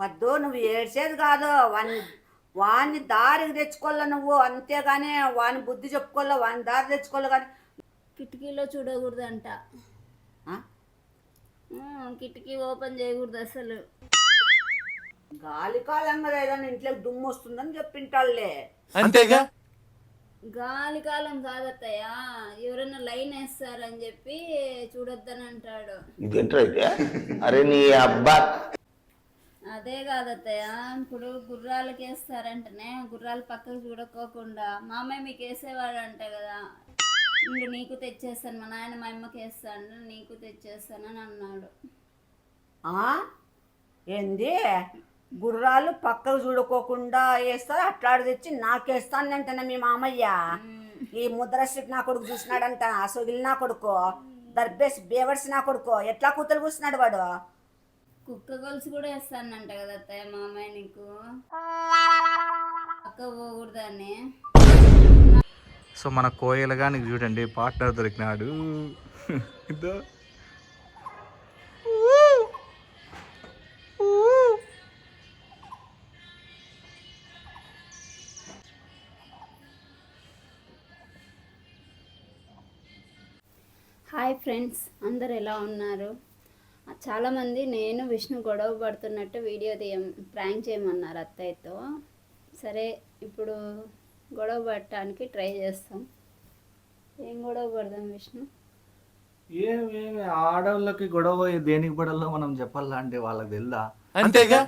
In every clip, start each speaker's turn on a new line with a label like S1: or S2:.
S1: వద్దు, నువ్వు ఏడ్చేది కాదు. వాడిని దారికి తెచ్చుకోవాల నువ్వు, అంతేగాని వాని బుద్ధి చెప్పుకోవాల, వాని దారి తెచ్చుకోవాలి. కానీ
S2: కిటికీలో చూడకూడదంట. కిటికీ ఓపెన్ చేయకూడదు అసలు.
S1: గాలి కాలం కదా, ఏదైనా ఇంట్లోకి దుమ్ము వస్తుందని చెప్పింటాళ్లే.
S3: అంతేగా.
S2: గాలి కాలం కాదత్తయ్య, ఎవరైనా లైన్ వేస్తారని చెప్పి చూడొద్దని అంటాడు.
S4: ఇదేంట్రా అయితే? అరే నీ అబ్బా.
S2: అదే కాదత్తయ్య, ఇప్పుడు గుర్రాలకి వేస్తారంటనే, గుర్రాలు పక్కకు చూడకోకుండా మామయ్య మీకు వేసేవాడు అంట కదా, ఇంక నీకు తెచ్చేస్తాను, మా నాయన మా అమ్మకి వేస్తాను, నీకు తెచ్చేస్తానని అన్నాడు.
S1: ఏంది? గుర్రాలు పక్కకు చూడుకోకుండా వేస్తారు, అట్లాడు తెచ్చి నాకేస్తానంటనే మీ మామయ్య. ఈ ముద్రశ్రీకి నా కొడుకు చూసినాడంట, సొగిలి నా కొడుకు, దర్బేసి బేవర్సి నా కొడుకు, ఎట్లా కూతురు కూర్చున్నాడు వాడు.
S2: కుక్క గొలుసు కూడా వేస్తానంట కదా అత్తయ్య మామయ్య నీకు, పక్క పోకూడదని.
S3: సో మన కోయలుగా నీకు చూడండి పార్ట్నర్ దొరికినాడు. ఇదో
S2: హాయ్ ఫ్రెండ్స్, అందరు ఎలా ఉన్నారు? చాలామంది నేను విష్ణు గొడవ పడుతున్నట్టు వీడియో ప్రాంక్ చేయమన్నారు అత్తయ్యతో. సరే, ఇప్పుడు గొడవ పడటానికి ట్రై చేస్తాం. ఏం గొడవ పడదాం విష్ణు?
S5: ఏమి ఆడవాళ్ళకి గొడవ దేనికి పడాలో మనం చెప్పాలా అంటే వాళ్ళకి తెలుదా?
S3: అంతేగా.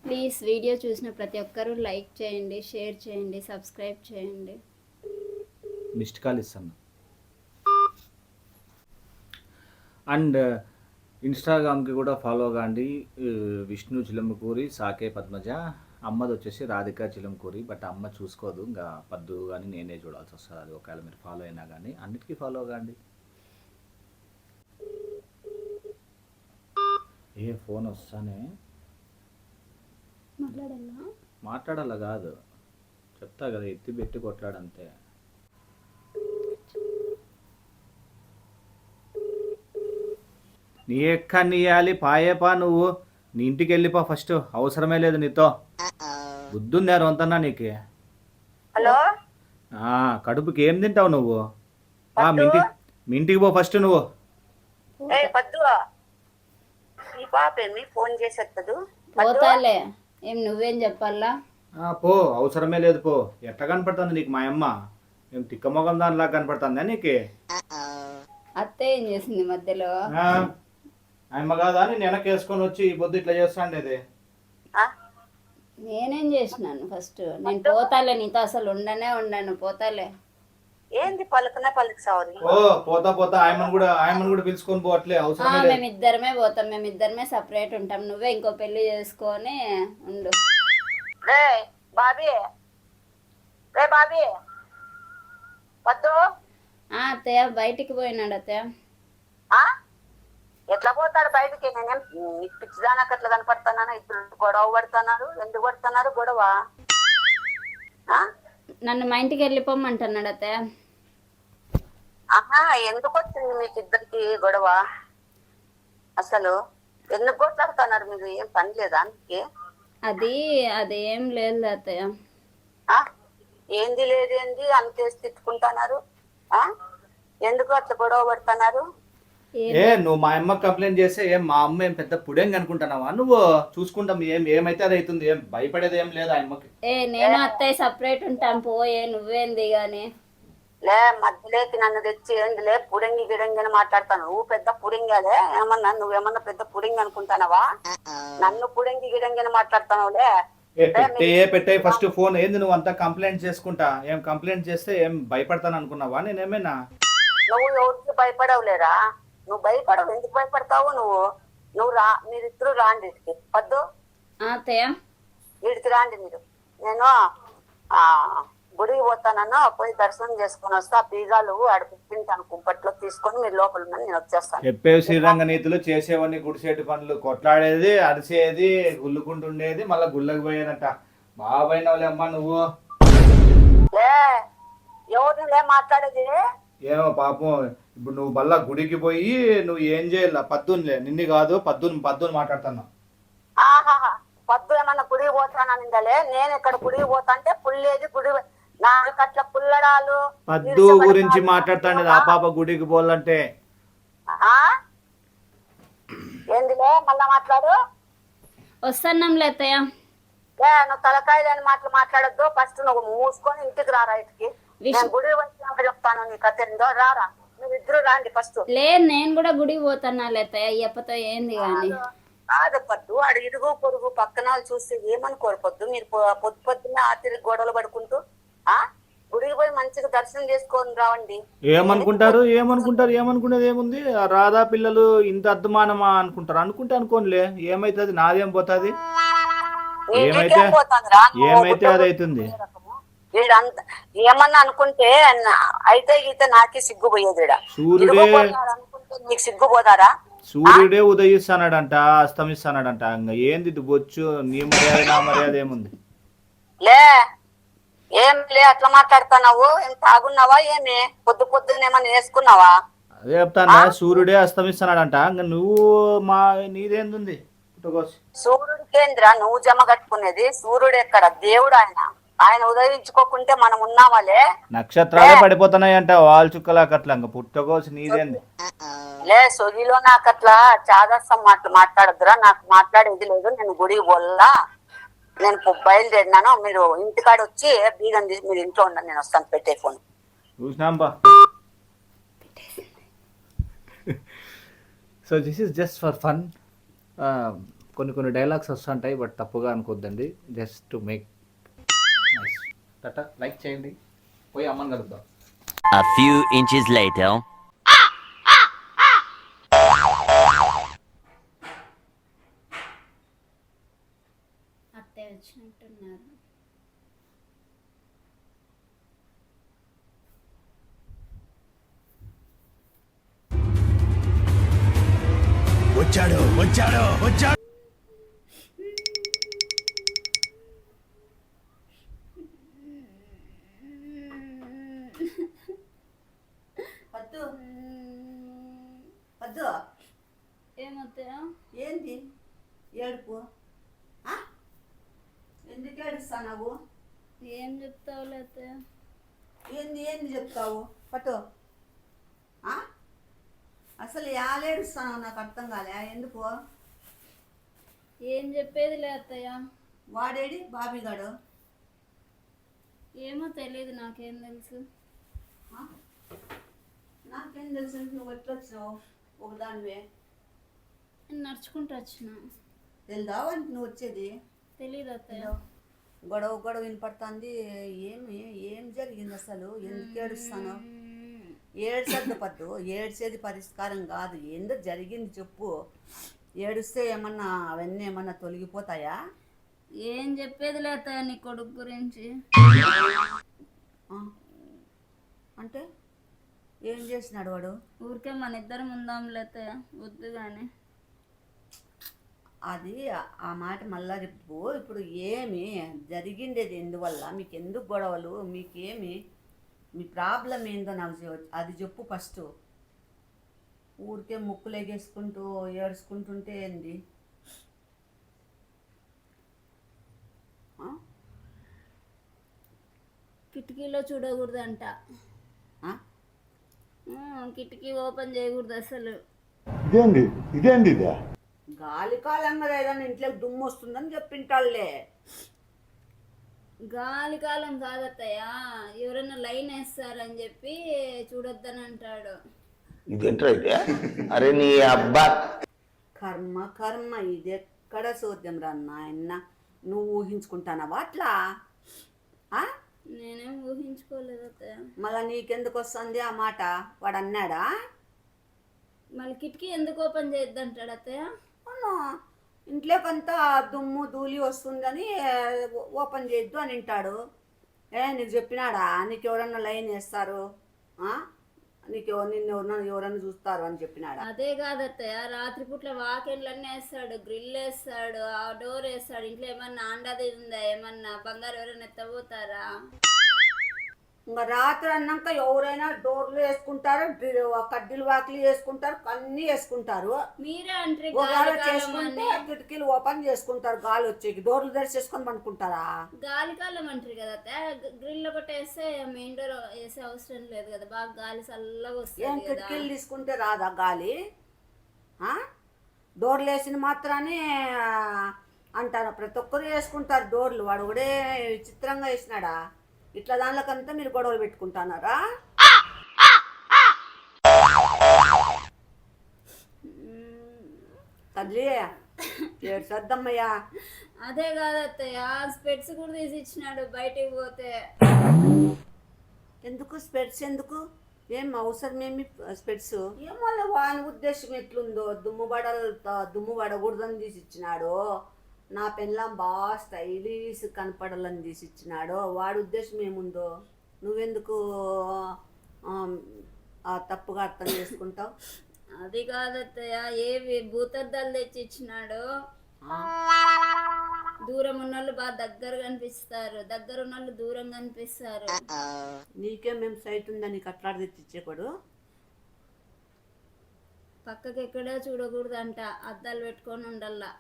S2: ప్లీజ్ వీడియో చూసిన ప్రతి ఒక్కరూ లైక్ చేయండి, షేర్ చేయండి, సబ్స్క్రైబ్ చేయండి.
S5: మిస్డ్ కాల్ ఇస్తాను. అండ్ ఇన్స్టాగ్రామ్కి కూడా ఫాలో కాండి. విష్ణు చిలంకూరి, సాకే పద్మజ. అమ్మది వచ్చేసి రాధిక చిలంకూరి. బట్ అమ్మ చూసుకోదు, ఇంకా పద్దు కానీ నేనే చూడాల్సి వస్తుంది. అది ఒకవేళ మీరు ఫాలో అయినా కానీ అన్నిటికీ ఫాలో కాండి. ఏ ఫోన్ వస్తానే మాట్లాడాలా కాదు, చెప్తా కదా, ఎత్తి పెట్టి కొట్లాడంతే. నీ ఎక్కడిని ఇవ్వాలి పాయేపా, నువ్వు నీ ఇంటికి వెళ్ళిపో ఫస్ట్, అవసరమే లేదు నీతో. బుద్ధుందా రొంతన్నా నీకు?
S1: హలో,
S5: కడుపుకి ఏం తింటావు నువ్వు? మీ ఇంటికి పో ఫస్ట్ నువ్వు.
S1: పద్దు, ఈ పాప ఏమి ఫోన్ చేసేత్తదు?
S2: పోతాలే, ఏం నువ్వేం చెప్పాలా?
S5: పో, అవసరమే లేదు పో. ఎట్లా కనపడుతుంది నీకు మా అమ్మ? ఏం తిక్కమొగం దానిలా కనపడుతుందా నీకు?
S2: అత్తయ్య ఏం చేసింది మధ్యలో?
S5: అమ్మ కాదా నేను వెనక్కి వేసుకొని వచ్చి ఈ పొద్దు ఇట్లా చేస్తాండేది.
S2: నేనేం చేసినాను? ఫస్ట్ నేను పోతాలే, నీతో అసలు ఉండను, పోతాలే.
S1: ఏంది పలుకునే పలుకు సావని?
S5: ఓ పోతా పోతా, ఆయమ్మను కూడా పిలుచుకొని పోవట్లే, అవసరమే లేదు.
S2: మేమిద్దరమే పోతాం, మేమిద్దరమే సపరేట్ ఉంటాం. నువ్వే ఇంకో పెళ్లి చేసుకొని ఉండు.
S1: రే బాబీ, రే బాబీ, పద్దు.
S2: అత్తయ్య బయటికి పోయినాడు అత్తయ్య.
S1: ఎట్లా పోతాడు బయటికి? నేనేం పిచ్చిదానాక ఎట్లా కనపడుతున్నాను? ఇద్దరు గొడవ పడుతున్నారు. ఎందుకు పడుతున్నారు గొడవ?
S2: నన్ను మా ఇంటికి వెళ్ళిపోమంటున్నాడు అత్తయ్య.
S1: ఆహా, ఎందుకు వచ్చింది మీకు ఇద్దరికి గొడవ? అసలు ఎందుకు కొట్లాడుతున్నారు మీరు? ఏం పని లేదా అందుకే?
S2: అదేం లేదు అత్తయ్య.
S1: ఏంది లేదేంది అంతేసి తిట్టుకుంటున్నారు? ఎందుకు అట్లా గొడవ పడుతున్నారు?
S5: నువ్వు మా అమ్మ కంప్లైంట్ చేస్తే ఏం మా అమ్మ ఏం పెద్ద పుడేం అనుకుంటున్నావా నువ్వు? చూసుకుంటాం, ఏమైతే అది అవుతుంది, ఏం భయపడేది ఏం లేదు అమ్మకి.
S2: నేను అత్తయ్య సపరేట్ ఉంటాం, పోయే నువ్వేంది గాని.
S1: లే మధ్యలోకి నన్ను తెచ్చి ఏందిలే పుడంగి గిడంగి అని మాట్లాడతాను. నువ్వు పెద్ద పుడింగాలే, నువ్వేమన్నా పెద్ద పుడింగి అనుకుంటానవా? నన్ను పుడంగి గిడంగి అని మాట్లాడతానులే.
S5: పెట్టే ఫస్ట్ ఫోన్. ఏంది నువ్వు అంతా కంప్లైంట్ చేసుకుంటా? ఏం కంప్లైంట్ చేస్తే ఏం భయపడతాను అనుకున్నావా? నేనేమైనా?
S1: నువ్వు ఎవరికి భయపడవులేరా? నువ్వు భయపడవు, ఎందుకు భయపడతావు? నువ్వు మీరిద్దరు రాండి ఇటుకి. వద్దు వీడికి రాండి మీరు. నేను గుడికి పోతానన్నా, పోయి దర్శనం చేసుకుని వస్తా. బీగాలు అడిపింటాను కుంపట్లో తీసుకొని మీరు లోపల నేను వచ్చేస్తాను.
S5: చెప్పేవి శ్రీరంగ నీతులు, చేసేవన్నీ గుడిసేటి పనులు, కొట్లాడేది, అరిసేది, గుల్లుకుంటుండేది, మళ్ళీ గుళ్ళకి పోయేదంట. బాబాయినవులే అమ్మా నువ్వు.
S1: లే ఎవరిని లే మాట్లాడేది?
S5: ఏమో పాపం ఇప్పుడు నువ్వు మళ్ళా గుడికి పోయి నువ్వు ఏం చేయాల పద్దునిలే నిన్ను కాదు పద్దుని మాట్లాడుతున్నా.
S1: ఆహాహా పొద్దు ఏమన్నా గుడికి పోతానందలే, నేను ఇక్కడ గుడికి పోతా అంటే పుల్లేది గుడి నాకు అట్లా పుల్లడాలు
S5: పద్దు గురించి మాట్లాడుతాండేది ఆ పాప గుడికి పోవాలంటే.
S1: ఆ? ఏందిలే మళ్ళా మాట్లాడు.
S2: వస్తున్నాంలే అత్తయ్య.
S1: నువ్వు తలకాయ లేని మాటలు మాట్లాడొద్దు. ఫస్ట్ నువ్వు మూసుకొని ఇంటికి రారా ఇంటికి. నేను గుడి వచ్చినాక చెప్తాను నీ కథ ఏందో. రారా నువ్వు ఇద్దరు రాండి ఫస్ట్.
S2: లేదు నేను కూడా గుడికి పోతున్నా అత్తయ్య. అయ్యప్పతో ఏంది కానీ
S1: కాదు పద్దు, ఆడు ఇరుగు పొరుగు పక్కన వాళ్ళు చూస్తే ఏమనుకోరు పొద్దు. మీరు పొద్దున్నే ఆతిరి గొడవలు పడుకుంటూ గుడికి పోయి మంచిగా దర్శనం చేసుకొని రావండి.
S5: ఏమనుకునేది ఏముంది? రాధా పిల్లలు ఇంత అద్మానమా అనుకుంటారు. అనుకోనిలే, ఏమైతుంది, నాదేం పోతుంది, ఏమైతే అది అవుతుంది.
S1: వీడంతా ఏమన్నా అనుకుంటే అయితే గీతే నాకే సిగ్గుపోయేది. అనుకుంటే నీకు సిగ్గుపోతారా?
S5: సూర్యుడే ఉదయిస్తానాడంట, అస్తమిస్తానాడంట. ఇంకా ఏంది బొచ్చు, నీ మర్యాద నా మర్యాద ఏముంది?
S1: లే ఏం లే అట్లా మాట్లాడుతున్నావు. ఏం తాగున్నావా ఏమి? పొద్దున్న ఏమన్నా వేసుకున్నావా?
S5: అదే చెప్తానా, సూర్యుడే అస్తమిస్తానాడంట. ఇంకా నువ్వు నీదేంది?
S1: సూర్యుడి కేంద్ర నువ్వు జమ కట్టుకునేది. సూర్యుడు ఎక్కడ? దేవుడు ఆయన ఉదయించుకోకుంటే మనం ఉన్నావాలే.
S5: నక్షత్రాలే పడిపోతున్నాయంట వాళ్ళ చుక్కలాక. అట్లా ఇంకా పుట్టకోసి నీదేంది?
S1: లే సొగిలో నాకు అట్లా చాదస్తం మాట్లాడద్దురా. నాకు మాట్లాడేది లేదు. నేను గుడికి పోల్లా, నేను బయలుదేరినాను. మీరు ఇంటికాడ వచ్చి బీగం తీసి మీరు ఇంట్లో ఉండండి, నేను వస్తాను. పెట్టే ఫోన్
S5: చూసినాంబా. So this is just for fun. కొన్ని డైలాగ్స్ వస్తుంటాయి, బట్ తప్పుగా అనుకోద్దండి. Just to make nice. Tata, like చేయండి. పోయి అమ్మని కలుద్దాం.
S6: A few inches later.
S2: అత్తయ్య వచ్చినట్టున్నారు.
S3: వచ్చాడు.
S1: పద్దు పద్దు
S2: ఏమత్తయ్య?
S1: ఏంది ఏడుపు? ఎందుకు ఏడుస్తావు?
S2: ఏం చెప్తావులే అత్తయ్య.
S1: ఏంది చెప్తావు? పట్టు. అసలు ఏడుస్తాను నాకు అర్థం కాలే. ఎందుకు?
S2: ఏం చెప్పేదిలే అత్తయ్య.
S1: వాడేడి బాబీగాడు?
S2: ఏమో తెలియదు, నాకేం తెలుసు.
S1: నాకేం తెలుసు? నువ్వు ఎట్లా వచ్చినావు ఒకదానివే?
S2: నడుచుకుంటూ వచ్చిన.
S1: తెలుదా అంటే నువ్వు వచ్చేది?
S2: తెలీదు అత్తయ్య.
S1: గొడవ వినపడుతుంది. ఏం జరిగింది అసలు? ఎందుకు ఏడుస్తాను? ఏడ్చద్దు పద్దు. ఏడ్చేది పరిష్కారం కాదు. ఎందుకు జరిగింది చెప్పు. ఏడుస్తే ఏమన్నా అవన్నీ ఏమన్నా తొలగిపోతాయా?
S2: ఏం చెప్పేదిలే అత్తయ్య నీ కొడుకు గురించి.
S1: అంటే ఏం చేసినాడు వాడు?
S2: ఊరికే మన ఇద్దరం ఉందాంలే అత్తయ్య, వద్దు కానీ.
S1: అది ఆ మాట మళ్ళా రేపు. ఇప్పుడు ఏమి జరిగిండేది? ఎందువల్ల మీకు ఎందుకు గొడవలు? మీకేమి మీ ప్రాబ్లం ఏందో నాకు అది చెప్పు ఫస్ట్. ఊరికే ముక్కులు ఎగేసుకుంటూ ఏడ్చుకుంటుంటే ఏంది?
S2: కిటికీలో చూడకూడదంట. కిటికీ ఓపెన్ చేయకూడదు అసలు.
S4: ఇదేంది
S1: గాలి కాలంగా ఏదన్నా ఇంట్లోకి దుమ్ము వస్తుందని చెప్పింటాళ్ళే.
S2: గాలి కాలం కాదత్తయ్య, ఎవరైనా లైన్ వేస్తారని చెప్పి చూడొద్దని అంటాడు.
S4: ఇదేంట్రా అయితే? అరే నీ అబ్బా
S1: కర్మ ఇది ఎక్కడ సోద్యం రా నాయన. నువ్వు ఊహించుకుంటానవా అట్లా?
S2: నేనేం ఊహించుకోలేదు అత్తయ్య.
S1: మళ్ళీ నీకెందుకు వస్తుంది ఆ మాట? వాడు అన్నాడా?
S2: మళ్ళీ కిటికీ ఎందుకు ఓపెన్ చేయొద్దంటాడు అత్తయ్య?
S1: ఇంట్లోకంతా దుమ్ము ధూళి వస్తుందని ఓపెన్ చేయొద్దు అని వింటాడు. నీకు చెప్పినాడా? నీకు ఎవరన్నా లైన్ వేస్తారు, నీకు ఎవరన్నా చూస్తారు అని చెప్పినాడా?
S2: అదే కాదత్తయ్య, రాత్రిపూట్ల వాకిన్లన్నీ వేస్తాడు, గ్రిల్ వేస్తాడు, ఆ డోర్ వేస్తాడు. ఇంట్లో ఏమన్నా అండది ఉందా? ఏమన్నా బంగారు ఎవరైనా ఎత్తపోతారా?
S1: ఇంకా రాత్రి అన్నాక ఎవరైనా డోర్లు వేసుకుంటారు, కడ్డీలు వాకిలు వేసుకుంటారు, అన్నీ వేసుకుంటారు.
S2: మీరే అంటే
S1: ఒకవేళ చేసుకుంటే కిటికీలు ఓపెన్ చేసుకుంటారు, గాలి వచ్చేకి. డోర్లు తెరిచేసుకొని పండుకుంటారా?
S2: గాలికాలం అంటారు కదా గ్రిల్ ఒకటి వేస్తే మెయిన్ డోర్ వేసే అవసరం లేదు కదా, బాగా గాలి చల్లగా
S1: ఏం
S2: వస్తుంది కదా.
S1: కిటికీలు తీసుకుంటే రాదా గాలి? డోర్లు వేసిన మాత్రాన్ని అంటారు. ప్రతి ఒక్కరు వేసుకుంటారు డోర్లు. వాడు ఒకడే విచిత్రంగా వేసినాడా? ఇట్లా దానిలోకంతా మీరు గొడవలు పెట్టుకుంటున్నారా? తల్లి ఏడ్చద్దమ్మయ్యా.
S2: అదే కాదు అత్తయ్య, స్పెట్స్ కూడా తీసి ఇచ్చినాడు బయటికి పోతే.
S1: ఎందుకు స్పెట్స్? ఎందుకు? ఏం అవసరమేమి స్పెట్స్? ఏమో వాని ఉద్దేశం ఎట్లుందో, దుమ్ము పడకూడదని తీసి ఇచ్చినాడు. నా పెళ్ళం బాగా స్టైలిష్ కనపడాలని తీసి ఇచ్చినాడు. వాడి ఉద్దేశం ఏముందో నువ్వెందుకు తప్పుగా అర్థం చేసుకుంటావు?
S2: అది కాదత్తయ్య, ఏవి భూతద్దాలు తెచ్చి ఇచ్చినాడు. దూరం ఉన్నోళ్ళు బాగా దగ్గర కనిపిస్తారు, దగ్గర ఉన్నోళ్ళు దూరం కనిపిస్తారు.
S1: నీకేం మేము సైట్ ఉందా నీకు అట్లా తెచ్చిచ్చేవాడు?
S2: పక్కకి ఎక్కడా చూడకూడదు అంట, అద్దాలు పెట్టుకొని ఉండాలా.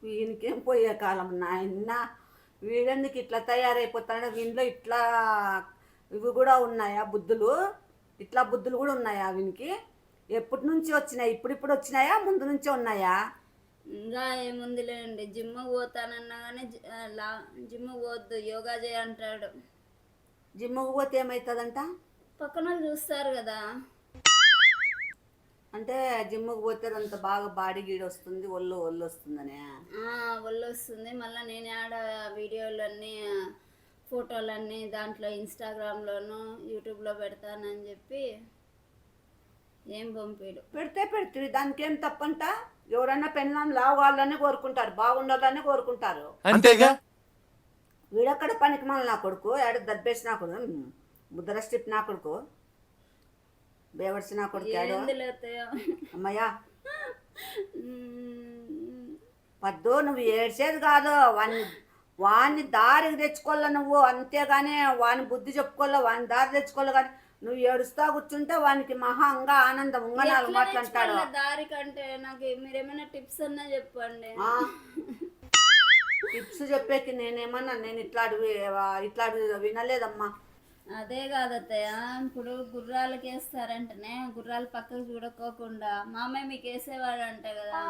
S1: వీనికేం పోయే కాలం నాయన. వీడెందుకు ఇట్లా తయారైపోతాడు? వీనిలో ఇట్లా ఇవి కూడా ఉన్నాయా బుద్ధులు? ఇట్లా బుద్ధులు కూడా ఉన్నాయా వీనికి? ఎప్పటి నుంచి వచ్చినాయి? ఇప్పుడిప్పుడు వచ్చినాయా, ముందు నుంచే ఉన్నాయా?
S2: ఇంకా ఏముందిలేండి, జిమ్ పోతానన్నా కానీ జిమ్ పోవద్దు, యోగా చేయ అంటాడు.
S1: జిమ్ముకు పోతే ఏమవుతుందంట?
S2: పక్కన వాళ్ళు చూస్తారు కదా.
S1: అంటే జిమ్ముకు పోతే అంత బాగా బాడీ గీడ వస్తుంది, ఒళ్ళు వస్తుందనే.
S2: ఒళ్ళు వస్తుంది. మళ్ళీ నేను ఆడ వీడియోలన్నీ ఫోటోలన్నీ దాంట్లో ఇన్స్టాగ్రామ్లోను యూట్యూబ్లో పెడతానని చెప్పి ఏం పంపిడు.
S1: పెడితే దానికి ఏం తప్పంట? ఎవరన్నా పెళ్ళాం లావాలని కోరుకుంటారు, బాగుండాలని కోరుకుంటారు.
S3: అంతేగా.
S1: వీడెక్కడ పనికి మళ్ళీ నా కొడుకు, ఏడ దర్బేసి నా కొడుకు, ముద్ర స్టిప్ నా కొడుకు, బేవర్సి నా కొడుకు. అమ్మయ్యా పద్దు, నువ్వు ఏడ్చేది కాదు, వాడిని దారికి తెచ్చుకోవాల నువ్వు, అంతేగాని వాని బుద్ధి చెప్పుకోవాల, వాని దారి తెచ్చుకోవాలి. కానీ నువ్వు ఏడుస్తా కూర్చుంటే వానికి మహంగా ఆనందం ఉంగనాలు మాట్లాడతాడు.
S2: దారి కంటే నాకు మీరేమైనా టిప్స్ అన్నా చెప్పండి.
S1: టిప్స్ చెప్పేకి నేను ఇట్లాంటి వినలేదమ్మా.
S2: అదే కాదత్తయ్య, ఇప్పుడు గుర్రాలకి వేస్తారంటనే, గుర్రాలు పక్కకు చూడకోకుండా మామయ్య మీకు వేసేవాడు అంట కదా,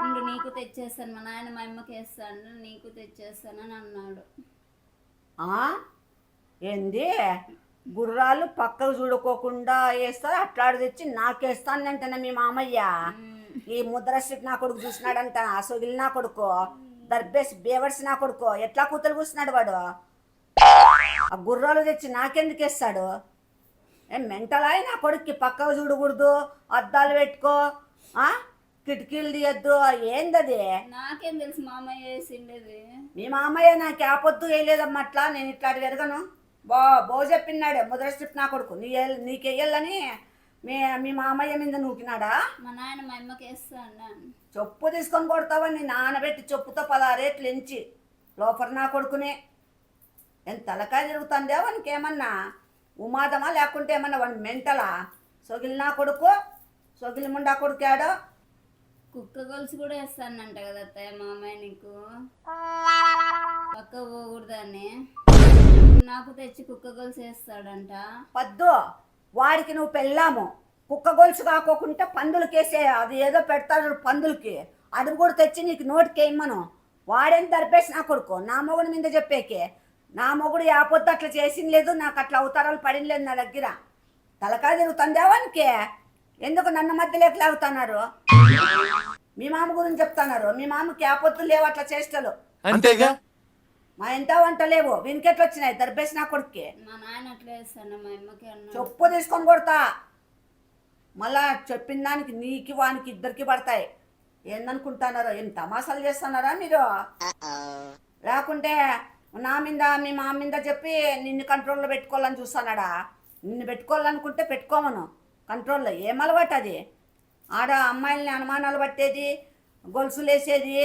S2: ఉండు నీకు తెచ్చేస్తాను, మా నాయన మా అమ్మకి వేస్తాను, నీకు తెచ్చేస్తాను అని అన్నాడు.
S1: ఏంది? గుర్రాలు పక్కకు చూడుకోకుండా వేస్తారు, అట్లాడు తెచ్చి నాకేస్తానంటేనే మీ మామయ్య. ఈ ముద్రశ్రీ నా కొడుకు చూసినాడంట, అసోగిలి నా కొడుకు, దర్బేసి బేవర్సి నా కొడుకు. ఎట్లా కూతురు కూర్చున్నాడు వాడు? ఆ గుర్రాలు తెచ్చి నాకెందుకు వేస్తాడు? ఏం మెంటలాయి నా కొడుక్కి? పక్కకు చూడకూడదు, అద్దాలు పెట్టుకో, కిటికీలు తీయద్దు, ఏందది?
S2: నాకేం తెలుసు మామయ్య వేసిండేది.
S1: మీ మామయ్య నాకు ఆపొద్దు వేయలేదమ్మా. అట్లా నేను ఇట్లాంటి ఎరగను. బో చెప్పినాడే ముద్రశ్రీ నా కొడుకు, నీకెయ్యాలని మీ మామయ్య మీద నూకినాడా?
S2: మా నాయన మా అమ్మకి వేస్తాను.
S1: చెప్పు తీసుకొని కొడతావని నానబెట్టి చెప్పుతో 16 రేట్లు ఎంచి లోపల నా కొడుకునే. ఎంత తలకాయ తిరుగుతుందే వానికి? ఏమన్నా ఉమాదమా లేకుంటే ఏమన్నా వాడిని మెంటలా? సొగిలి నా కొడుకు, సొగిలి ముండా కొడుకాడో.
S2: కుక్క గొలుసు కూడా వేస్తానంట కదా అత్తయ్య మామయ్య నీకు, పక్క పోకూడదని. నాకు తెచ్చి కుక్క గొలుసు వేస్తాడంట.
S1: పద్దు, వాడికి నువ్వు పెళ్ళాము, కుక్క గొలుసు కాకోకుంటే పందులకేసే, అది ఏదో పెడతాడు పందులకి, అది కూడా తెచ్చి నీకు నోటికి వేయమ్మను. వాడేం దర్పేసి నా కొడుకు, నా మొగుడి మీద చెప్పేకే. నా మొగుడు యాపొద్దు అట్లా చేసింది లేదు, నాకు అట్లా అవతారాలు పడిన లేదు నా దగ్గర. తలకాయ తిరుగుతుందే వానికి. ఎందుకు నన్ను మధ్యలోకి లాగుతున్నారు? మీ మామ గురించి చెప్తున్నారు. మీ మామకి యాపొద్దు లేవు అట్లా చేష్టలు.
S3: అంతేగా.
S1: మా ఎంత వంట లేవు, వీనికెట్లు వచ్చినాయి దర్బేసి నా కొడుక్కి?
S2: మా నాయన అట్లా వేస్తాను, మా అమ్మకి అన్న.
S1: చెప్పు తీసుకొని కొడతా. మళ్ళా చెప్పిన దానికి నీకు వానికి ఇద్దరికి పడతాయి. ఏందనుకుంటున్నారో? ఏం తమాసాలు చేస్తున్నారా మీరు? లేకుంటే నా మీద మీ మా మీద చెప్పి నిన్ను కంట్రోల్లో పెట్టుకోవాలని చూస్తున్నాడా? నిన్ను పెట్టుకోవాలనుకుంటే పెట్టుకోమను కంట్రోల్లో. ఏం అలవాటు అది? ఆడ అమ్మాయిల్ని అనుమానాలు పట్టేది, గొలుసులు వేసేది,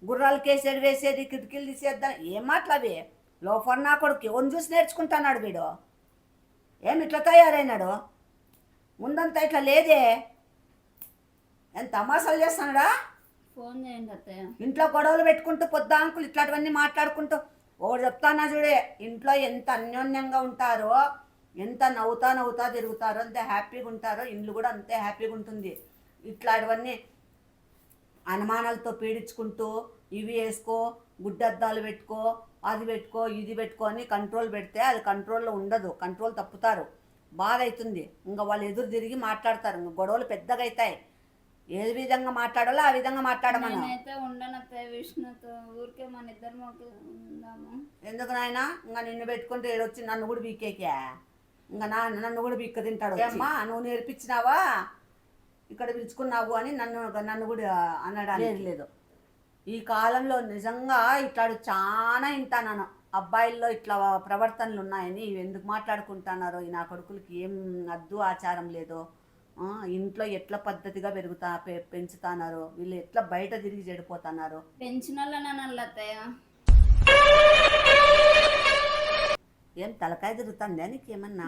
S1: గుర్రాలకి వేసేది, కిటికీలు తీసేద్దాం, ఏం మాటలు అవి? లోఫర్ నా కొడుకు ఎవరిని చూసి నేర్చుకుంటున్నాడు వీడు? ఏమి ఇట్లా తయారైనాడు? ముందంతా ఇట్లా లేదే, ఎంత తమాషాలు చేస్తున్నాడా?
S2: ఫోన్ చేయండి అత్తయ్య.
S1: ఇంట్లో గొడవలు పెట్టుకుంటూ పొద్దాంకులు ఇట్లాంటివన్నీ మాట్లాడుకుంటూ ఒకటి చెప్తానా చూడే, ఇంట్లో ఎంత అన్యోన్యంగా ఉంటారో, ఎంత నవ్వుతా తిరుగుతారో, అంతే హ్యాపీగా ఉంటారో, ఇల్లు కూడా అంతే హ్యాపీగా ఉంటుంది. ఇట్లాంటివన్నీ అనుమానాలతో పీడించుకుంటూ ఇవి వేసుకో, గుడ్డద్దాలు పెట్టుకో, అది పెట్టుకో, ఇది పెట్టుకో అని కంట్రోల్ పెడితే అది కంట్రోల్లో ఉండదు. కంట్రోల్ తప్పుతారు, బాధ అవుతుంది. ఇంకా వాళ్ళు ఎదురు తిరిగి మాట్లాడతారు, ఇంకా గొడవలు పెద్దగా అవుతాయి. ఏ విధంగా మాట్లాడాలో ఆ విధంగా మాట్లాడమను.
S2: నేనైతే ఉండను అత్తయ్య విష్ణుతో, ఊరికే మన ఇద్దరు ఉందాము.
S1: ఎందుకు నాయనా? ఇంకా నిన్ను పెట్టుకుంటే ఏడొచ్చి నన్ను కూడా బీకేకే, ఇంకా నన్ను కూడా బీక్క తింటాడు. అమ్మా నువ్వు నేర్పించినావా ఇక్కడ పిలుచుకున్నావు అని నన్ను కూడా అనడానికి లేదు. ఈ కాలంలో నిజంగా ఇట్లాడు చాలా వింటాను. అబ్బాయిల్లో ఇట్లా ప్రవర్తనలు ఉన్నాయని ఎందుకు మాట్లాడుకుంటున్నారో, ఈ నా కొడుకులకి ఏం అద్దు ఆచారం లేదో, ఇంట్లో ఎట్లా పద్ధతిగా పెంచుతున్నారు, వీళ్ళు ఎట్లా బయట తిరిగి చెడిపోతున్నారు.
S2: పెంచిన వాళ్ళని అత్తయ్య.
S1: ఏం తలకాయ తిరుగుతుందా నీకేమన్నా?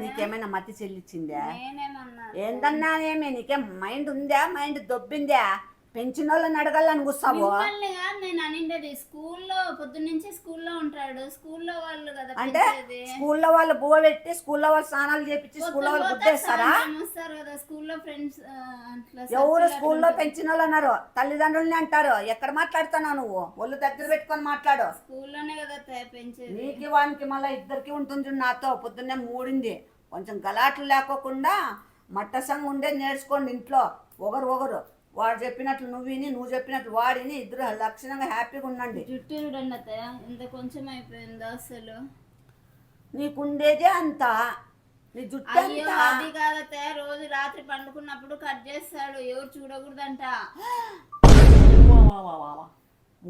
S1: నీకేమైనా మతి చెల్లిచ్చిందా? ఏందన్నా ఏమే, నీకేం మైండ్ ఉందా? మైండ్ దొబ్బిందా? పెంచిన వాళ్ళని అడగాలని కూర్చావు.
S2: నేను అనిండేది స్కూల్లో పొద్దున్నుంచి స్కూల్లో ఉంటాడు, స్కూల్లో వాళ్ళు కదా
S1: అంటే స్కూల్లో వాళ్ళు బువ్వ పెట్టి స్కూల్లో వాళ్ళు స్నానాలు చేపించి స్కూల్లో వాళ్ళు గుడ్డేస్తారా?
S2: కదా స్కూల్లో ఫ్రెండ్స్.
S1: ఎవరు స్కూల్లో పెంచిన వాళ్ళు అన్నారు? తల్లిదండ్రులని అంటారు. ఎక్కడ మాట్లాడుతున్నావు నువ్వు? ఒళ్ళు దగ్గర పెట్టుకొని మాట్లాడు.
S2: స్కూల్లోనే కదా పెంచేది.
S1: నీకు వానికి మళ్ళీ ఇద్దరికి ఉంటుంది. నాతో పొద్దున్నే మూడింది. కొంచెం గలాట్లు లేకోకుండా మట్టసంగా ఉండేది నేర్చుకోండి ఇంట్లో. ఒకరు వాడు చెప్పినట్లు నువ్వు విని, నువ్వు చెప్పినట్లు వాడిని, ఇద్దరు లక్షణంగా హ్యాపీగా ఉండండి.
S2: జుట్టు చూడండి అత్తయ్య ఎంత కొంచెం అయిపోయిందో అసలు.
S1: నీకుండేదే అంత, నీ జుట్టు
S2: అది కాదత్తయ్య, రోజు రాత్రి పండుకున్నప్పుడు కట్ చేస్తాడు, ఎవరు చూడకూడదంట.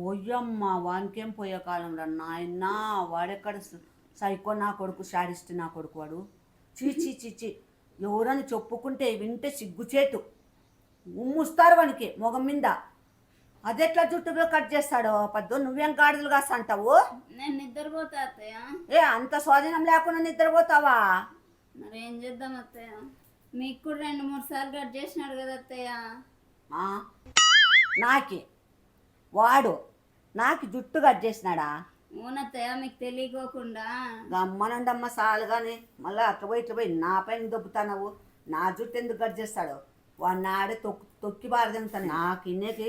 S1: ఓయమ్మ, వానికేం పోయే కాలం రా నాయన. వాడెక్కడ సైకో నా కొడుకు, శాడిస్ట్ నా కొడుకు వాడు. చీచి ఎవరని చెప్పుకుంటే వింటే సిగ్గుచేటు ఉమ్ముస్తారు వానికి మొగం మీద. అదెట్లా జుట్టులో కట్ చేస్తాడు? పద్దు నువ్వేం గాడిదలు కాస్త అంటావు?
S2: నేను నిద్రపోతా అత్తయ్య.
S1: అంత స్వాధీనం లేకుండా నిద్రపోతావా?
S2: మరి ఏం చేద్దాం అత్తయ్య? మీకు కూడా 2-3 సార్లు కట్ చేసినాడు కదా అత్తయ్య.
S1: నాకు జుట్టు కట్ చేసినాడా?
S2: అవునత్తయ్య, మీకు తెలియకోకుండా.
S1: గమ్మనండమ్మ సాలు కానీ మళ్ళీ అట్లా పోయి నా పైన దొబ్బుతావు. నా జుట్టు ఎందుకు కట్ చేస్తాడు? వాడిని ఆడే తొక్కి బారదెంగుతాను. నాకు ఇన్నేకి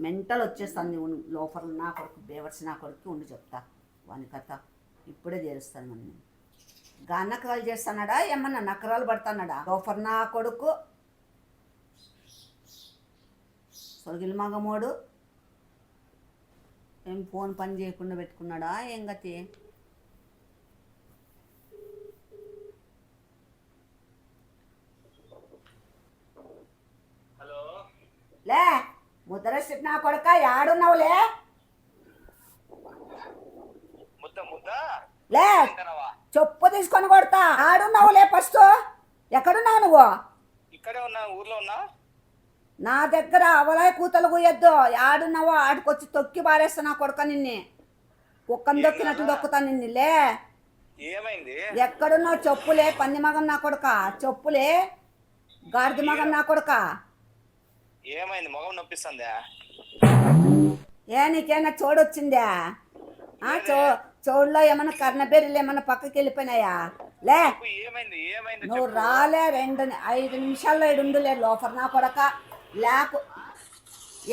S1: మెంటల్ వచ్చేస్తాను. లోపల నా కొడుకు బేవర్సి నా కొడుకు ఉండి చెప్తా వాని కథ. ఇప్పుడే చేరుస్తాను. మన నకరాలు చేస్తాడా? ఏమన్నా నకరాలు పడుతున్నాడా? లోపల నా కొడుకు సొగిలి మగమోడు. ఏం ఫోన్ పని చేయకుండా పెట్టుకున్నాడా ఏం గతి? లే ముద్ర నా కొడుక, యాడున్నావులే? లే చెప్పు తీసుకొని కొడతా. ఆడున్నావులే ఫస్ట్. ఎక్కడున్నావు నువ్వు?
S7: ఇక్కడే ఉన్నా, ఊర్లో ఉన్నా.
S1: నా దగ్గర అవలాయ కూతలు కూయొద్దు. ఆడున్నావో ఆడికొచ్చి తొక్కి పారేస్తా నా కొడుక. నిన్ను కుక్కను దొక్కినట్టు దొక్కుతా నిన్నులే.
S7: ఏమైంది?
S1: ఎక్కడున్నావు చెప్పులే? పంది మగం నా కొడుక, చెప్పులే. గాడిద మగం నా కొడుక.
S7: ఏమైంది? మొగం నొప్పిస్తుందా?
S1: నీకేనా చోడొచ్చిందా? చోడులో ఏమన్నా కర్ణబెర్రీలు ఏమన్నా పక్కకి వెళ్ళిపోయినాయా? లే నువ్వు రాలే. 5 నిమిషాల్లో ఇడుండులే లోఫర్ నా కొడక. లేకు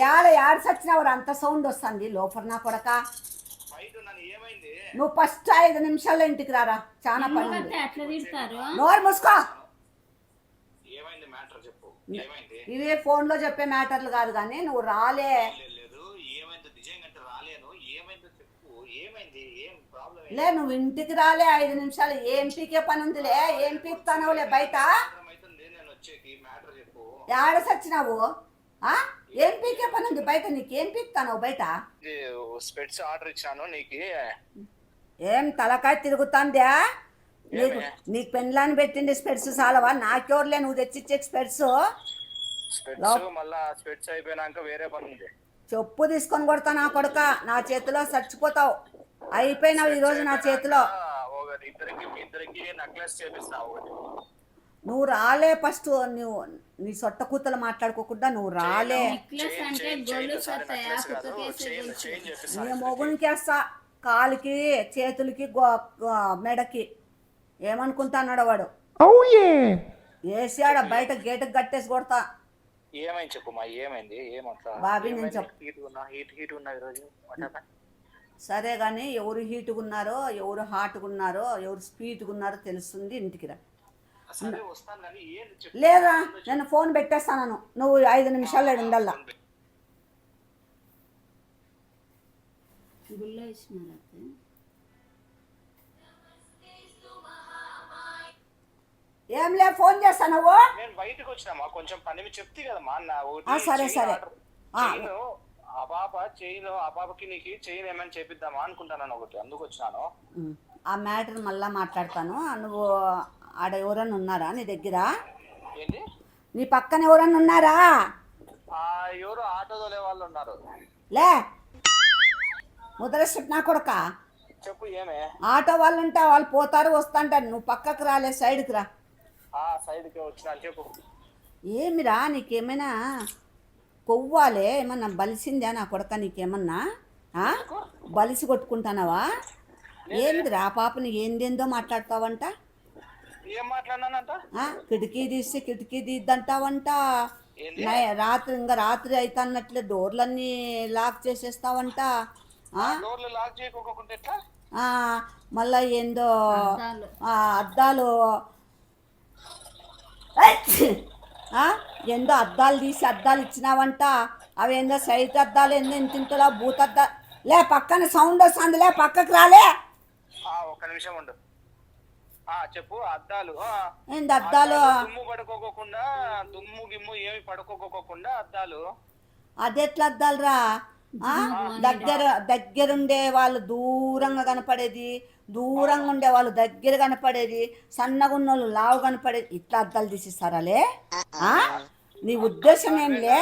S1: ఏడు సచ్చినవారు అంత సౌండ్ వస్తుంది. లోఫర్ నా కొడక, నువ్వు ఫస్ట్ 5 నిమిషాల్లో ఇంటికి రారా. చాలా పని. నోరు మూసుకో. ఇవే ఫోన్లో చెప్పే మ్యాటర్లు కాదు కానీ నువ్వు రాలే. లే నువ్వు ఇంటికి రాలే 5 నిమిషాలు. ఏం పీకే పని ఉందిలే? ఏం పీకుతానవులే బయట? ఏడ సచ్చినావు? ఏం పీకే పని ఉంది బయట? నీకేం పీకుతావు బయట?
S7: స్పెట్స్ ఆర్డర్ ఇచ్చాను నీకు.
S1: ఏం తలకాయ తిరుగుతుందా నీకు? పెన్లాని పెట్టింది స్పెట్స్ చాలవా? నాకెవర్లే నువ్వు తెచ్చిచ్చే స్పెట్స్.
S7: మళ్ళా స్పెట్స్ అయిపోయినాక వేరే పని ఉంది.
S1: చెప్పు తీసుకొని కొడతా నా కొడుక. నా చేతిలో చచ్చిపోతావు. అయిపోయినావు ఈరోజు నా చేతిలో.
S7: మీ ఇద్దరికి నెక్లెస్ చేపిస్తా ఒకటి.
S1: నువ్వు రాలే ఫస్ట్. నువ్వు నీ సొట్ట కూతలు మాట్లాడుకోకుండా నువ్వు రాలే.
S2: నెక్లెస్ అంటే గోల్డ్ సత్తాయా కుక్కకేసే
S7: చైన్ చేపిస్తా.
S1: నీ మొగునికి వేస్తా, కాలుకి చేతులకి మెడకి. ఏమనుకుంటాన్నాడు వాడు? వేసాడ బయట గేటుకి కట్టేసి కొడతా.
S7: ఏమైంది చెప్పు ఏమైంది? ఏమంటా
S1: బాబీ నేను చెప్పు.
S7: హీట్ ఉన్నా ఈరోజు.
S1: సరే కానీ ఎవరు హీట్గా ఉన్నారో, ఎవరు హాట్గా ఉన్నారో, ఎవరు స్పీడ్గా ఉన్నారో తెలుస్తుంది. ఇంటికి రా.
S7: సరే వస్తాను కానీ ఏం చెప్పు.
S1: లేదా నేను ఫోన్ పెట్టేస్తాను, నువ్వు 5 నిమిషాలు ఉండాల.
S2: గుళ్ళో ఇచ్చినారు అత్తే.
S1: ఏం లే, ఫోన్ చేస్తా నువ్వు.
S7: నేను బయటకు వచ్చినామా కొంచెం పని మీద చెప్తే కదమ్మా అన్న.
S1: సరే సరే.
S7: ఆ పాపకి నీకు చైన్ ఏమైనా చేపిద్దామా అనుకుంటాను ఒకటి, అందుకు వచ్చినాను.
S1: ఆ మ్యాటర్ మళ్ళా మాట్లాడతాను. నువ్వు ఆడ ఎవరన్నా ఉన్నారా నీ దగ్గర?
S7: ఏంటి?
S1: నీ పక్కన ఎవరన్నా ఉన్నారా?
S7: ఎవరు ఆటో తోలే వాళ్ళు ఉన్నారు.
S1: లే ముద్రస్ట్ నా కొడుక.
S7: చెప్పు ఏమే?
S1: ఆటో వాళ్ళు ఉంటే వాళ్ళు పోతారు వస్తాంటారు. నువ్వు పక్కకు రాలే, సైడ్కి రా.
S7: సైడ్కి వచ్చినాను చెప్పు.
S1: ఏమిరా నీకేమైనా కొవ్వాలే? ఏమన్నా బలిసిందా నా కొడుక? నీకేమన్నా బలిసి కొట్టుకుంటానావా? ఏందిరా ఆ పాపని ఏందేందో మాట్లాడతావంట?
S7: ఏం మాట్లాడినానంట?
S1: కిటికీ తీసి కిటికీ తీద్దంటావంట. రాత్రి అయితే అన్నట్లే డోర్లన్నీ లాక్ చేసేస్తావంట.
S7: డోర్లు లాక్ చేయకోకుండా ఎట్లా?
S1: మళ్ళా ఏందో అద్దాలు ఏందో అద్దాలు తీసి అద్దాలు ఇచ్చినావంట. అవేందో సైట్ అద్దాలు ఏందో ఇంతింతలా భూత అద్దాలు. లే పక్కన సౌండ్ వస్తుంది, లే పక్కకు రాలే.
S7: ఒక్క నిమిషం ఉండు. చెప్పు. అద్దాలు
S1: ఏంది అద్దాలు?
S7: దుమ్ము పడుకోకుండా, దుమ్ము గిమ్ము ఏమి పడుకోకుండా అద్దాలు.
S1: అదెట్లా అద్దాలు రా? దగ్గరుండే వాళ్ళు దూరంగా కనపడేది, దూరంగా ఉండే వాళ్ళు దగ్గర కనపడేది, సన్నగా ఉన్న వాళ్ళు లావు కనపడేది. ఇట్లా అద్దాలు తీసిస్తారాలే? నీ ఉద్దేశం ఏంలే?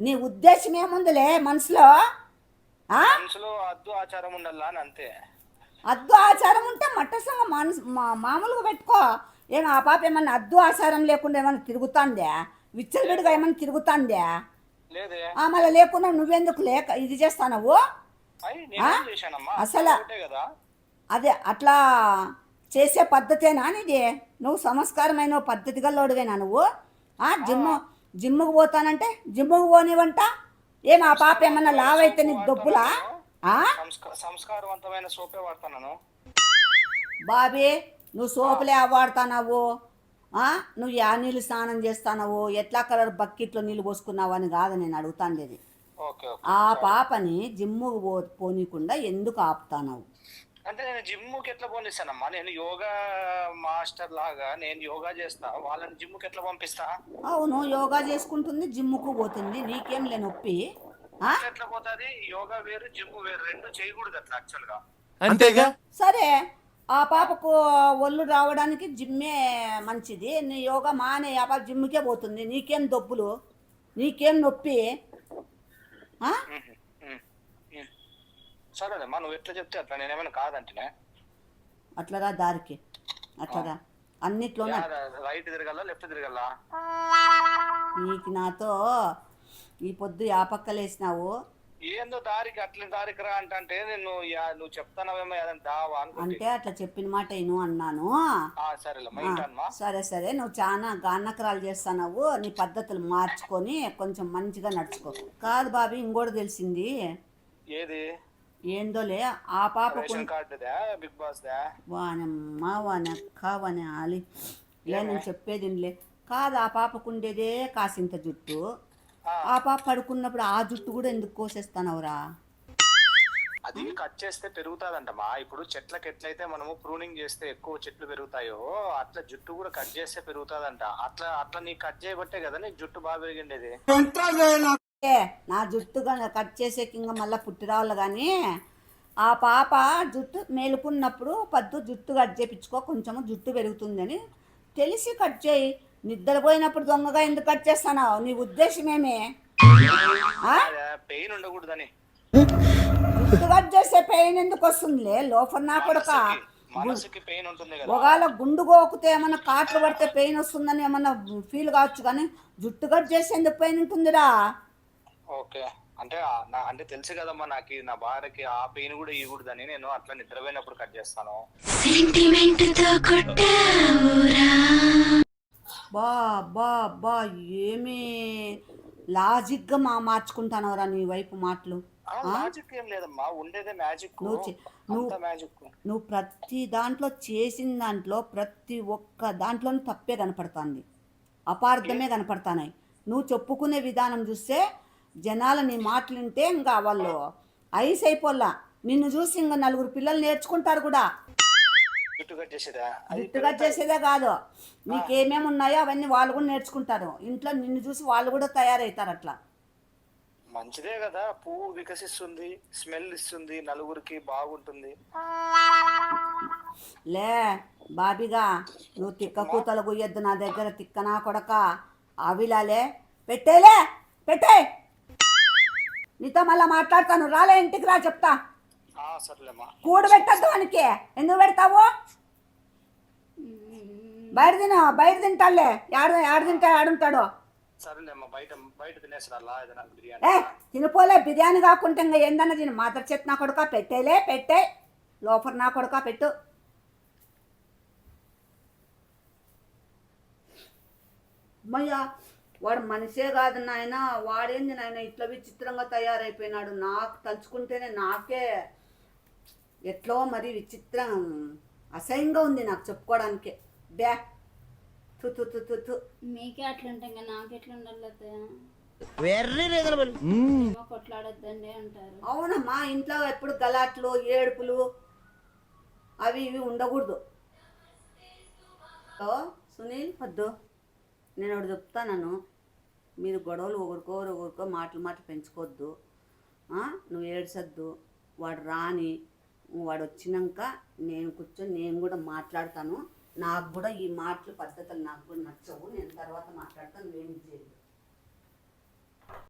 S1: నీ ఉద్దేశం ఏముందిలే మనసులో?
S7: అద్దు ఆచారం ఉండాలా అని అంతే.
S1: అద్దు ఆచారం ఉంటే మట్టసంగా మామూలుగా పెట్టుకో. ఏమో ఆ పాప ఏమన్నా అద్దు ఆచారం లేకుండా ఏమన్నా తిరుగుతాందే? విచ్చలవిడిగా ఏమన్నా తిరుగుతాందే? మళ్ళీ లేకుండా నువ్వెందుకు లేక ఇది చేస్తావు? అసలు అదే అట్లా చేసే పద్ధతేనా నీది? నువ్వు సంస్కారమైన పద్ధతి గల్లోడివేనా నువ్వు? జిమ్ముకు పోతానంటే జిమ్ముకు పోనివంట. ఏం ఆ పాప ఏమన్నా లావైతే నీకు డబ్బులా?
S7: సంస్కారవంతమైన సోపే వాడతాను
S1: బాబీ. నువ్వు సోపులే వాడుతున్నావు. నువ్వు యా నీళ్ళు స్నానం చేస్తావు, ఎట్లా కలర్ బకెట్లో నీళ్ళు పోసుకున్నావు అని కాదు నేను అడుగుతాను లేదు. ఆ పాపని జిమ్ముకు పోనీకుండా ఎందుకు ఆపుతావు?
S7: అంటే నేను జిమ్ముకి ఎట్లా పోనిస్తానమ్మా? నేను యోగా మాస్టర్ లాగా నేను యోగా చేస్తా, వాళ్ళని జిమ్ముకి ఎట్లా పంపిస్తా?
S1: అవును, యోగా చేసుకుంటుంది, జిమ్ముకు పోతుంది. నీకేం లే నొప్పి?
S7: ఎట్లా పోతుంది? యోగా వేరు, జిమ్ వేరు, రెండు చేయకూడదు అట్లా యాక్చువల్ గా.
S3: అంతేగా?
S1: సరే, ఆ పాపకు ఒళ్ళు రావడానికి జిమ్మే మంచిది. నీ యోగా మానే ఆ పాప జిమ్కే పోతుంది. నీకేం దొబ్బులు? నీకేం నొప్పి?
S7: సరేమ్మా, నువ్వు ఎట్లా చెప్తే అట్లా. నేనేమైనా కాదంటే
S1: అట్లరా దారికి, అట్లరా అన్నిట్లోనే.
S7: Right తిరగల, left తిరగల?
S1: నీకు నాతో ఈ పొద్దు ఆ పక్కలేసినావు.
S7: ఏందో దారికి అట్లా దారికి రా అంటే నువ్వు చెప్తానవేమో దావా
S1: అంటే అట్లా చెప్పిన మాట ఏను అన్నాను. సరే సరే, నువ్వు చాలా గాన్నకరాలు చేస్తావు. నీ పద్ధతులు మార్చుకొని కొంచెం మంచిగా నడుచుకో. కాదు బాబీ, ఇంకోటి తెలిసింది.
S7: ఏది?
S1: ఏందోలే ఆ పాపకు
S7: బిగ్ బాస్
S1: వానమ్మ వానక్క వాన ఆలి లే, నేను చెప్పేదిలే. కాదు, ఆ పాపకుండేదే కాసింత జుట్టు. ఆ పాప పడుకున్నప్పుడు ఆ జుట్టు కూడా ఎందుకు కోసేస్తానవురా?
S7: అది కట్ చేస్తే పెరుగుతాదంటమ్మా. ఇప్పుడు చెట్లకి ఎట్లయితే మనము ప్రూనింగ్ చేస్తే ఎక్కువ చెట్లు పెరుగుతాయో అట్లా జుట్టు కూడా కట్ చేస్తే పెరుగుతాదంట. అట్లా అట్లా నీకు కట్ చేయబట్టే కదా నీకు జుట్టు బాగా పెరిగిండేది.
S1: నా జుట్టు కట్ చేసేకి ఇంకా మళ్ళీ పుట్టి రావాలి. కానీ ఆ పాప జుట్టు మేలుకున్నప్పుడు జుట్టు కట్ చేయించుకో, కొంచెము జుట్టు పెరుగుతుందని తెలిసి కట్ చేయి. నిద్రపోయినప్పుడు దొంగగా ఎందుకు కట్ చేస్తాను? నీ ఉద్దేశం ఏమే?
S7: పెయిన్ ఉండకూడదని.
S1: జుట్టు కట్ చేసే పెయిన్ ఎందుకు వస్తుందిలే లోఫర్ నా కొడుక.
S7: మనసుకి పెయిన్ ఉంటుంది కదా.
S1: ఒకవేళ గుండు గోకితే ఏమన్నా కాట్లు పడితే పెయిన్ వస్తుందని ఏమన్నా ఫీల్ కావచ్చు, కానీ జుట్టు కట్ చేసి ఎందుకు పెయిన్ ఉంటుందిరా?
S7: ఓకే అంటే అంటే తెలుసు కదమ్మా నాకు నా భార్యకి ఆ పెయిన్ కూడా ఇవ్వకూడదని నేను అట్లా నిద్రపోయినప్పుడు కట్ చేస్తాను.
S1: బా బా బా ఏమి లాజిక్గా మార్చుకుంటానవరా నీ వైపు మాటలు.
S7: మ్యాజిక్ ఏం లేదమ్మా, ఉండేదే మ్యాజిక్.
S1: నువ్వు ప్రతి దాంట్లో చేసిన దాంట్లో ప్రతి ఒక్క దాంట్లోనూ తప్పే కనపడుతుంది, అపార్థమే కనపడుతున్నాయి. నువ్వు చెప్పుకునే విధానం చూస్తే జనాలు నీ మాటలు వింటే ఇంకా వాళ్ళు ఐస్ అయిపోల్లా. నిన్ను చూసి ఇంకా 4 పిల్లలు నేర్చుకుంటారు కూడా.
S7: జుట్టు కట్
S1: చేసేదే కాదు, నీకేమేమి ఉన్నాయో అవన్నీ వాళ్ళు కూడా నేర్చుకుంటారు. ఇంట్లో నిన్ను చూసి వాళ్ళు కూడా తయారవుతారు. అట్లా
S7: మంచిదే కదా, పువ్వు వికసిస్తుంది, స్మెల్ ఇస్తుంది, నలుగురికి బాగుంటుంది.
S1: లే బాబిగా, నువ్వు తిక్క కూతలు గుయ్యొద్దు నా దగ్గర, తిక్కనా కొడక. అవిలాలే పెట్టేలే, పెట్టే. నీతో మళ్ళీ మాట్లాడతాను, రాలే ఇంటికి రా చెప్తా.
S7: సర్లేమ్మా.
S1: కూడు పెట్టద్దు వానికి, ఎందుకు పెడతావు? బయట తింటాడులే, ఆడ తింటా ఆడుంటాడు.
S7: సరేలేమ్మా, బయట తినేసారా ఏదైనా బిర్యానీ?
S1: తినిపోలే, బిర్యానీ కాకుండా ఇంకా ఏందన్నా తిని. మాత్ర చెత్త నా కొడుక, పెట్టేలే, పెట్టే. లోపల నా కొడుక పెట్టు. అమ్మయ్యా, వాడు మనిషే కాదు నాయన, వాడేంది నాయన ఇట్లా విచిత్రంగా తయారైపోయినాడు. నాకు తలుచుకుంటేనే నాకే ఎట్లో మరి విచిత్రం, అసహ్యంగా ఉంది నాకు చెప్పుకోవడానికే. బ్యా తు తు తు తు తు.
S2: మీకే అట్లుంటే ఇంకా నాకు ఎట్లా ఉండాలి? కొట్లాడొద్దండి అంటారు.
S1: అవునమ్మా, ఇంట్లో ఎప్పుడు గలాట్లు, ఏడుపులు అవి ఇవి ఉండకూడదు. సునీల్ వద్దు, నేను ఒకటి చెప్తాను, మీరు గొడవలు ఒకరికో మాటలు పెంచుకోవద్దు. నువ్వు ఏడ్చొద్దు. వాడు రాని, వాడు వచ్చినాక నేను కూర్చొని నేను కూడా మాట్లాడతాను. నాకు కూడా ఈ మాటలు పద్ధతులు నాకు కూడా నచ్చవు. నేను తర్వాత మాట్లాడతాను, నువ్వేం చేయదు.